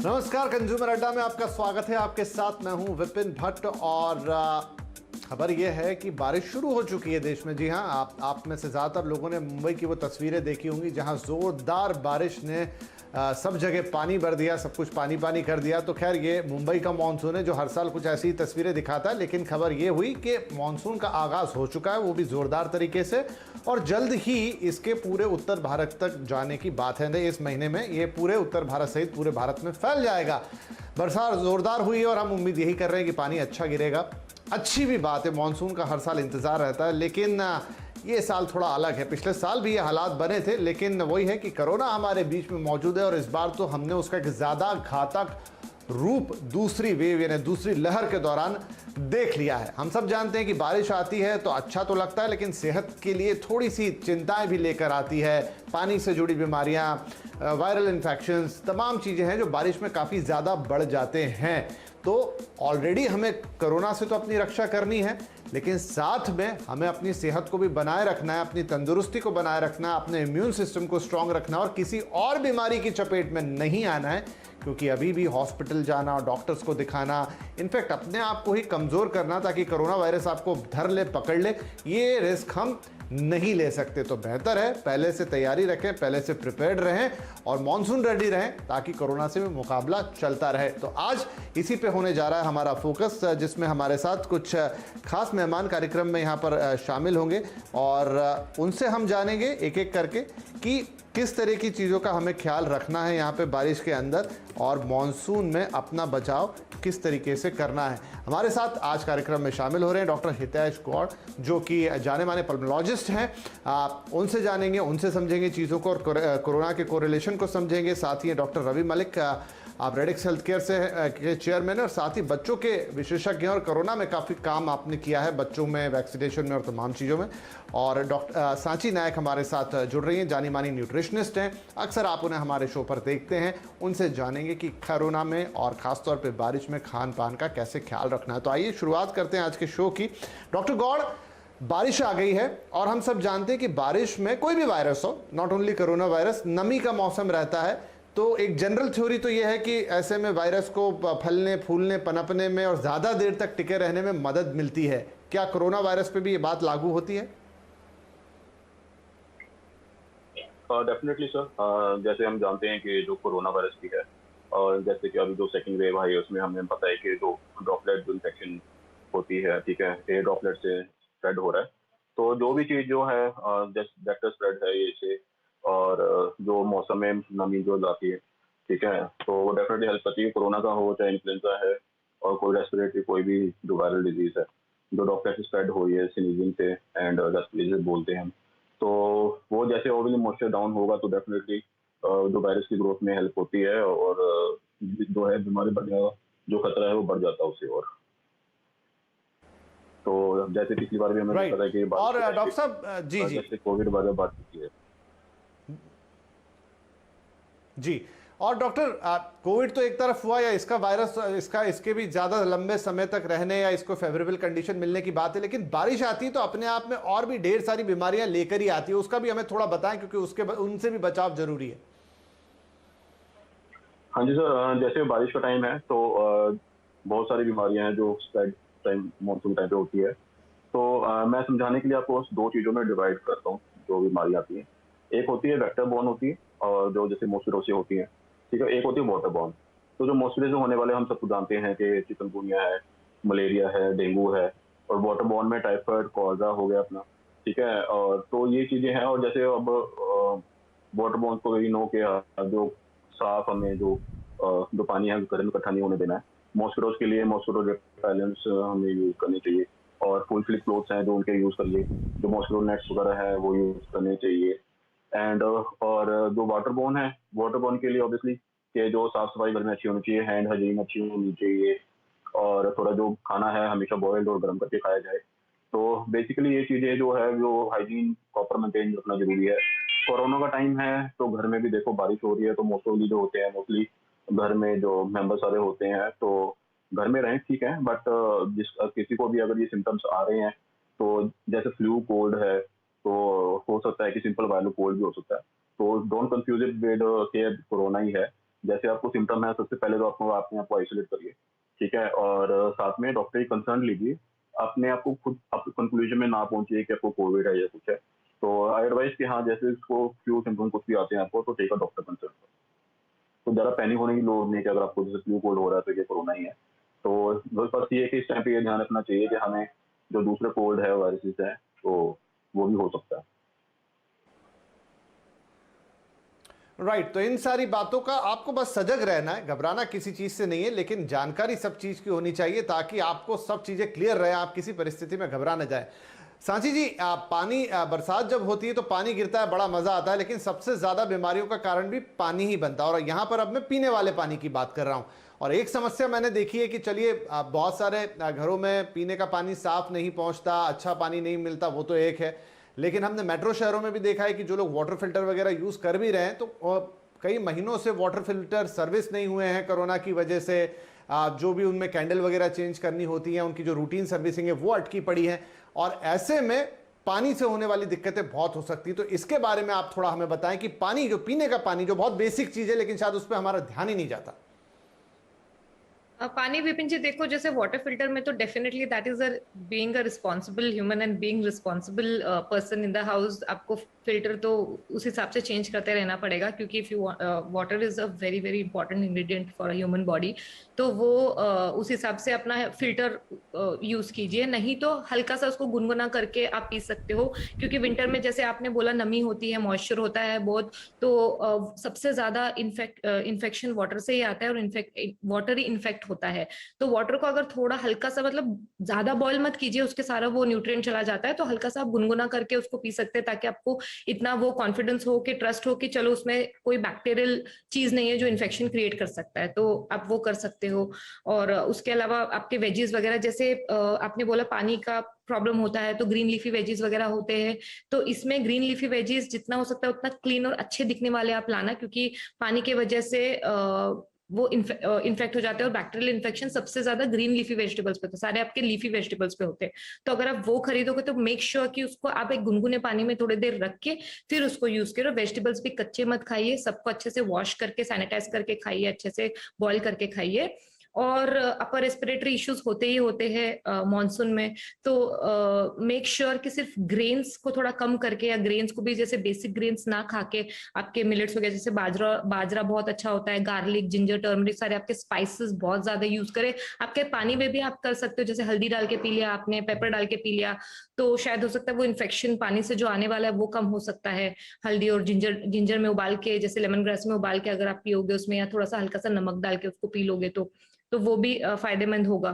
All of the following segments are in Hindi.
नमस्कार, कंज्यूमर अड्डा में आपका स्वागत है। आपके साथ मैं हूं विपिन भट्ट और खबर यह है कि बारिश शुरू हो चुकी है देश में। जी हां, आप में से ज़्यादातर लोगों ने मुंबई की वो तस्वीरें देखी होंगी जहां ज़ोरदार बारिश ने सब जगह पानी भर दिया, सब कुछ पानी पानी कर दिया। तो खैर, ये मुंबई का मानसून है जो हर साल कुछ ऐसी तस्वीरें दिखाता है, लेकिन खबर ये हुई कि मानसून का आगाज़ हो चुका है, वो भी ज़ोरदार तरीके से, और जल्द ही इसके पूरे उत्तर भारत तक जाने की बात है। इस महीने में ये पूरे उत्तर भारत सहित पूरे भारत में फैल जाएगा। बरसात ज़ोरदार हुई है और हम उम्मीद यही कर रहे हैं कि पानी अच्छा गिरेगा। अच्छी भी बात है, मानसून का हर साल इंतज़ार रहता है, लेकिन ये साल थोड़ा अलग है। पिछले साल भी ये हालात बने थे, लेकिन वही है कि कोरोना हमारे बीच में मौजूद है और इस बार तो हमने उसका एक ज़्यादा घातक रूप दूसरी वेव यानी दूसरी लहर के दौरान देख लिया है। हम सब जानते हैं कि बारिश आती है तो अच्छा तो लगता है, लेकिन सेहत के लिए थोड़ी सी चिंताएं भी लेकर आती है। पानी से जुड़ी बीमारियां, वायरल इन्फेक्शंस, तमाम चीज़ें हैं जो बारिश में काफ़ी ज़्यादा बढ़ जाते हैं। तो ऑलरेडी हमें कोरोना से तो अपनी रक्षा करनी है, लेकिन साथ में हमें अपनी सेहत को भी बनाए रखना है, अपनी तंदुरुस्ती को बनाए रखना है, अपने इम्यून सिस्टम को स्ट्रांग रखना है और किसी और बीमारी की चपेट में नहीं आना है, क्योंकि अभी भी हॉस्पिटल जाना, डॉक्टर्स को दिखाना, इनफैक्ट अपने आप को ही कमज़ोर करना ताकि कोरोना वायरस आपको धर ले, पकड़ ले, ये रिस्क हम नहीं ले सकते। तो बेहतर है पहले से तैयारी रखें, पहले से प्रिपेयर्ड रहें और मॉनसून रेडी रहें ताकि कोरोना से मुकाबला चलता रहे। तो आज इसी पे होने जा रहा है हमारा फोकस, जिसमें हमारे साथ कुछ खास मेहमान कार्यक्रम में यहाँ पर शामिल होंगे और उनसे हम जानेंगे एक एक करके कि किस तरह की चीज़ों का हमें ख्याल रखना है यहाँ पे बारिश के अंदर और मॉनसून में अपना बचाव किस तरीके से करना है। हमारे साथ आज कार्यक्रम में शामिल हो रहे हैं डॉक्टर हितैष गौड़, जो कि जाने माने पल्मोलॉजिस्ट हैं। उनसे जानेंगे, उनसे समझेंगे चीज़ों को और कोरोना के कोरिलेशन को समझेंगे। साथ ही डॉक्टर रवि मलिक, आप रेडिक्स हेल्थ केयर से के चेयरमैन और साथ ही बच्चों के विशेषज्ञ हैं और कोरोना में काफ़ी काम आपने किया है बच्चों में, वैक्सीनेशन में और तमाम चीज़ों में। और डॉक्टर सांची नायक हमारे साथ जुड़ रही हैं, जानी मानी न्यूट्रिशनिस्ट हैं, अक्सर आप उन्हें हमारे शो पर देखते हैं। उनसे जानेंगे कि कोरोना में और ख़ासतौर पर बारिश में खान पान का कैसे ख्याल रखना है। तो आइए शुरुआत करते हैं आज के शो की। डॉक्टर गौड़, बारिश आ गई है और हम सब जानते हैं कि बारिश में कोई भी वायरस हो, नॉट ओनली कोरोना वायरस, नमी का मौसम रहता है। तो एक जनरल थ्योरी तो यह है कि ऐसे में वायरस को फलने, फूलने, पनपने में और ज़्यादा देर तक टिके रहने में मदद मिलती है। क्या कोरोना वायरस पे भी ये बात लागू होती है? डेफिनेटली सर, जैसे हम जानते हैं कि जो कोरोना वायरस भी है और जैसे कि अभी जो सेकंड वेव आई है उसमें हमने पता है कि जो ड्रॉपलेट जो इन्फेक्शन होती है, ठीक है, एयर ड्रॉपलेट से स्प्रेड हो रहा है। तो जो भी चीज़ जो है जैसे वेक्टर स्प्रेड है ये से और जो मौसम में नमी जो जाती है, ठीक है, तो वो डेफिनेटली हेल्प करती है। कोरोना का हो चाहे इन्फ्लुएंजा है और कोई रेस्पिरेटरी कोई भी जो वायरल डिजीज है जो ड्रॉपलेट से स्प्रेड हो रही है स्नीजिंग से एंड रेस्पिरेटरी बोलते हैं हम, तो वो जैसे ओवरली मॉइस्चर डाउन होगा तो डेफिनेटली जो वायरस की ग्रोथ में हेल्प होती है और जो है बीमारी बढ़ने का जो खतरा है वो बढ़ जाता है उससे। और तो जैसे पिछली बार भी हमें पता है कि और डॉक्टर साहब जी जैसे कोविड वगैरह बात की है जी। और डॉक्टर, कोविड तो एक तरफ हुआ या इसका वायरस इसके भी ज़्यादा लंबे समय तक रहने या इसको फेवरेबल कंडीशन मिलने की बात है, लेकिन बारिश आती है तो अपने आप में और भी ढेर सारी बीमारियां लेकर ही आती है। उसका भी हमें थोड़ा बताएं क्योंकि उनसे भी बचाव जरूरी है। हाँ जी सर, जैसे बारिश का टाइम है तो बहुत सारी बीमारियां हैं जो स्प्रेड टाइम मानसून टाइम पे होती है। तो मैं समझाने के लिए आपको दो चीज़ों में डिवाइड करता हूँ जो बीमारियां आती हैं। एक होती है वेक्टर बॉर्न होती है और जो जैसे मॉस्किटो से होती है, ठीक है। एक होती है वाटर बॉर्न। तो जो मॉस्किटो से होने वाले हम सबको जानते हैं कि चिकनगुनिया है, मलेरिया है, डेंगू है, और वाटर बॉर्न में टाइफाइड, कॉलरा हो गया अपना, ठीक है। और तो ये चीज़ें हैं। और जैसे अब वाटर बॉर्न को यही नो के जो साफ हमें जो पानी है घर में इकट्ठा नहीं होने देना है। मॉस्किटोज के लिए मॉस्किटो रिपेलेंट्स हमें यूज करनी चाहिए और फुल स्लीव क्लोथ्स हैं जो उनके यूज करिए, जो मॉस्किटो नेट्स वगैरह है वो यूज करने चाहिए। एंड और जो वाटर बोर्न है, वाटर बोर्न के लिए ऑब्वियसली कि जो साफ सफाई घर में अच्छी होनी चाहिए, हैंड हाइजीन अच्छी होनी चाहिए और थोड़ा जो खाना है हमेशा बॉइल्ड और गर्म करके खाया जाए। तो बेसिकली ये चीज़ें जो है जो हाइजीन प्रॉपर मेंटेन रखना जरूरी है। कोरोना का टाइम है तो घर में भी देखो बारिश हो रही है तो मोस्टली जो होते हैं मोस्टली घर में जो मेंबर सारे होते हैं तो घर में रहें, ठीक है। बट जिस किसी को भी अगर ये सिम्टम्स आ रहे हैं तो जैसे फ्लू कोल्ड है तो हो सकता है कि सिंपल वायरल कोल्ड भी हो सकता है। तो डोंट कंफ्यूज इट विद के कोरोना ही है। जैसे आपको सिम्टम है, सबसे पहले तो आपको अपने आप को आइसोलेट करिए, ठीक है? और साथ में डॉक्टर की कंसर्न लीजिए। अपने आप को खुद आप कंक्लूजन में ना पहुंचिए कि आपको कोविड है या कुछ है। तो आई एडवाइस कि हाँ, जैसे इसको फ्लू सिम्टम कुछ भी आते हैं आपको, तो टेक अ डॉक्टर कंसल्ट। तो ज़्यादा पैनिक होने की लोड़ नहीं है कि अगर आपको जैसे फ्लू कोल्ड हो रहा है तो ये कोरोना ही है। तो बस बस ये है कि इस टाइम पे ये ध्यान रखना चाहिए कि हमें जो दूसरे कोल्ड है, वायरसेस हैं, तो वो भी हो सकता है। राइट, तो इन सारी बातों का आपको बस सजग रहना है, घबराना किसी चीज से नहीं है, लेकिन जानकारी सब चीज की होनी चाहिए ताकि आपको सब चीजें क्लियर रहे, आप किसी परिस्थिति में घबरा न जाए। सांची जी, पानी बरसात जब होती है तो पानी गिरता है, बड़ा मजा आता है, लेकिन सबसे ज्यादा बीमारियों का कारण भी पानी ही बनता है। और यहां पर अब मैं पीने वाले पानी की बात कर रहा हूं। और एक समस्या मैंने देखी है कि चलिए बहुत सारे घरों में पीने का पानी साफ नहीं पहुंचता, अच्छा पानी नहीं मिलता, वो तो एक है। लेकिन हमने मेट्रो शहरों में भी देखा है कि जो लोग वाटर फिल्टर वगैरह यूज कर भी रहे हैं, तो कई महीनों से वाटर फिल्टर सर्विस नहीं हुए हैं कोरोना की वजह से। जो भी उनमें कैंडल वगैरह चेंज करनी होती है, उनकी जो रूटीन सर्विसिंग है वो अटकी पड़ी है। और ऐसे में पानी से होने वाली दिक्कतें बहुत हो सकती है। तो इसके बारे में आप थोड़ा हमें बताएं कि पानी, जो पीने का पानी, जो बहुत बेसिक चीज है लेकिन शायद उस पर हमारा ध्यान ही नहीं जाता। पानी विपिन जी, देखो जैसे वाटर फिल्टर में तो definitely that is a being a responsible human and being responsible person in the house, आपको फिल्टर तो उस हिसाब से चेंज करते रहना पड़ेगा, क्योंकि if you water is a very very important ingredient for a human body. तो वो उस हिसाब से अपना फिल्टर यूज कीजिए, नहीं तो हल्का सा उसको गुनगुना करके आप पी सकते हो। क्योंकि विंटर में जैसे आपने बोला नमी होती है, मॉइस्चर होता है बहुत, तो सबसे ज्यादा इन्फेक्शन वाटर से ही आता है, और वाटर ही इन्फेक्ट होता है। तो वाटर को अगर थोड़ा हल्का सा, मतलब ज्यादा बॉईल मत कीजिए, उसके सारा वो न्यूट्रिएंट चला जाता है, तो हल्का सा आप गुनगुना करके उसको पी सकते हैं, ताकि आपको इतना वो कॉन्फिडेंस हो, कि ट्रस्ट हो कि चलो उसमें कोई बैक्टीरियल चीज नहीं है जो इन्फेक्शन क्रिएट कर सकता है। तो आप वो कर सकते हो। और उसके अलावा आपके वेजीज वगैरह, जैसे आपने बोला पानी का प्रॉब्लम होता है, तो ग्रीन लीफी वेजीज वगैरह होते हैं। तो इसमें ग्रीन लीफी वेजीज जितना हो सकता है उतना क्लीन और अच्छे दिखने वाले आप लाना, क्योंकि पानी की वजह से वो इन्फेक्ट हो जाते हैं। और बैक्टीरियल इन्फेक्शन सबसे ज्यादा ग्रीन लीफी वेजिटेबल्स पे होते हैं, सारे आपके लीफी वेजिटेबल्स पे होते हैं। तो अगर आप वो खरीदोगे तो मेक श्योर कि उसको आप एक गुनगुने पानी में थोड़ी देर रख के फिर उसको यूज करो। वेजिटेबल्स भी कच्चे मत खाइए, सबको अच्छे से वॉश करके सैनिटाइज करके खाइए, अच्छे से बॉईल करके खाइए। और अपर रेस्पिरेटरी इश्यूज होते ही होते हैं मॉनसून में, तो मेक श्योर कि सिर्फ ग्रेन्स को थोड़ा कम करके, या ग्रेन्स को भी जैसे बेसिक ग्रेन्स ना खा के, आपके मिलेट्स वगैरह जैसे बाजरा बाजरा बहुत अच्छा होता है, गार्लिक, जिंजर, टर्मरिक, सारे आपके स्पाइसेस बहुत ज्यादा यूज करें। आपके पानी में भी आप कर सकते हो, जैसे हल्दी डाल के पी लिया आपने, पेपर डाल के पी लिया, तो शायद हो सकता है वो इन्फेक्शन पानी से जो आने वाला है वो कम हो सकता है। हल्दी और जिंजर जिंजर में उबाल के, जैसे लेमन ग्रास में उबाल के अगर आप पियोगे उसमें, या थोड़ा सा हल्का सा नमक डाल के उसको पी लोगे, तो वो भी फायदेमंद होगा।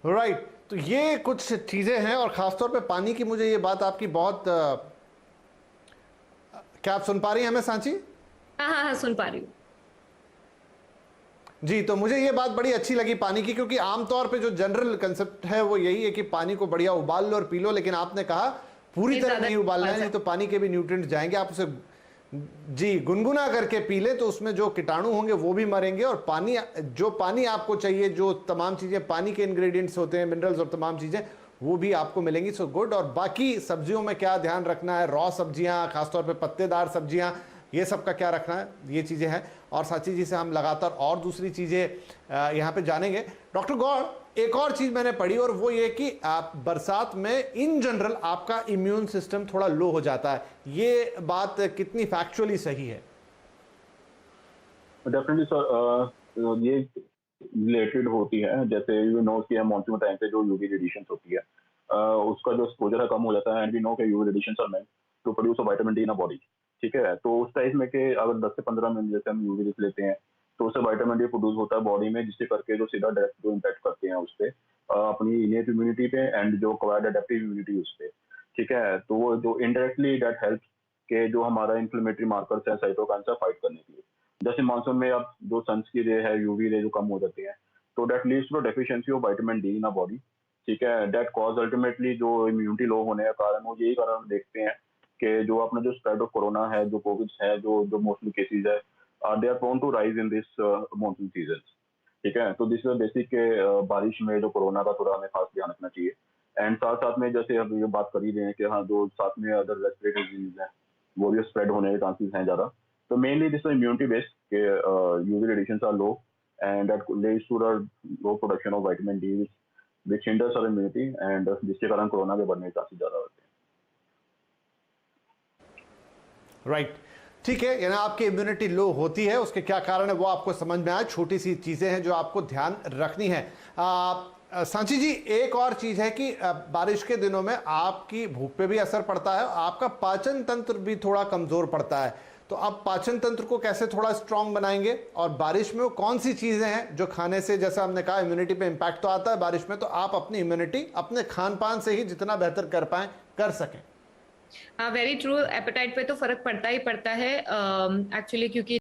राइट, तो ये कुछ चीजें हैं। और खासतौर पे पानी की, मुझे ये बात आपकी बहुत क्या आप सुन पा रही हैं हमें सांची? हाँ हाँ हाँ, सुन पा रही हूँ। जी, तो मुझे ये बात बड़ी अच्छी लगी पानी की, क्योंकि आमतौर पे जो जनरल कंसेप्ट है वो यही है कि पानी को बढ़िया उबाल लो और पी लो, लेकिन आपने कहा पूरी नहीं, तरह ज्यादा नहीं उबालना है, उबाल नहीं तो पानी के भी न्यूट्रिएंट्स जाएंगे। आप उसे जी गुनगुना करके पी ले तो उसमें जो कीटाणु होंगे वो भी मरेंगे, और पानी, जो पानी आपको चाहिए, जो तमाम चीजें पानी के इंग्रेडिएंट्स होते हैं, मिनरल्स और तमाम चीजें, वो भी आपको मिलेंगी। So good. और बाकी सब्जियों में क्या ध्यान रखना है, रॉ सब्जियां, खासतौर पे पत्तेदार सब्जियां, ये सब का क्या रखना है, ये चीज़ें हैं। और साची जी से हम लगातार और दूसरी चीज़ें यहाँ पे जानेंगे। डॉक्टर गौड़, एक और चीज़ मैंने पढ़ी, और वो ये कि आप बरसात में इन जनरल आपका इम्यून सिस्टम थोड़ा लो हो जाता है, ये बात कितनी फैक्चुअली सही है? डेफिनेटली सर, ये रिलेटेड होती है। जैसे यू नो कि मानसून टाइम पे जो यूवी रेडिएशन होती है, उसका जो एक्सपोजर है कम हो जाता है। एंड वी नो कि UV radiation are meant to produce a vitamin D in a body, ठीक है? तो उस टाइम में के अगर 10 से 15 मिनट जैसे हम यूवी रेस लेते हैं, तो उससे विटामिन डी प्रोड्यूस होता है बॉडी में, जिससे करके जो सीधा डायरेक्ट जो इम्पैक्ट करते हैं उस पर, अपनी इनेट इम्यूनिटी पे एंड जो अक्वायर्ड एडेप्टिव इम्यूनिटी उस पर, ठीक है? तो वो जो इनडायरेक्टली दैट हेल्प के जो हमारा इन्फ्लेमेटरी मार्कर्स है साइटोकाइन से फाइट करने के लिए। जैसे मानसून में अब जो सन्स की रे है, यूवी रे जो कम हो जाती है, तो that leads to deficiency of vitamin D in a body, ठीक है? दैट कॉज अल्टीमेटली जो इम्यूनिटी लो होने का कारण, वो यही कारण देखते हैं कि जो अपना जो स्प्रेड ऑफ कोरोना है, जो कोविड है, जो जो मोस्टली केसेस है, they are prone to rise in this monsoon season, ठीक है? तो दिस इज बेसिक के बारिश में जो कोरोना का थोड़ा हमें खास ध्यान रखना चाहिए। एंड साथ साथ में जैसे अब ये बात कर ही रहे हैं कि हाँ, जो साथ में अदर रेस्पिरेटरी डिजीज है, वो भी स्प्रेड होने के चांसेस हैं ज़्यादा। तो मेनली दिस इम्यूनिटी बेस्ड के UV radiations are low and that leads to the low production of vitamin D which hinders our immunity and जिसके कारण कोरोना के बढ़ने के चांसेस ज़्यादा होते हैं। राइट, ठीक है, यानी आपकी इम्यूनिटी लो होती है, उसके क्या कारण है वो आपको समझ में आया। छोटी सी चीज़ें हैं जो आपको ध्यान रखनी है। सांची जी, एक और चीज़ है कि बारिश के दिनों में आपकी भूख पे भी असर पड़ता है, आपका पाचन तंत्र भी थोड़ा कमज़ोर पड़ता है। तो आप पाचन तंत्र को कैसे थोड़ा स्ट्रांग बनाएंगे, और बारिश में वो कौन सी चीज़ें हैं जो खाने से, जैसा हमने कहा, इम्यूनिटी पे इम्पैक्ट तो आता है बारिश में, तो आप अपनी इम्यूनिटी अपने खान पान से ही जितना बेहतर कर पाएँ कर सकें? हाँ, वेरी ट्रू। एपेटाइट पे तो फर्क पड़ता ही पड़ता है एक्चुअली, क्योंकि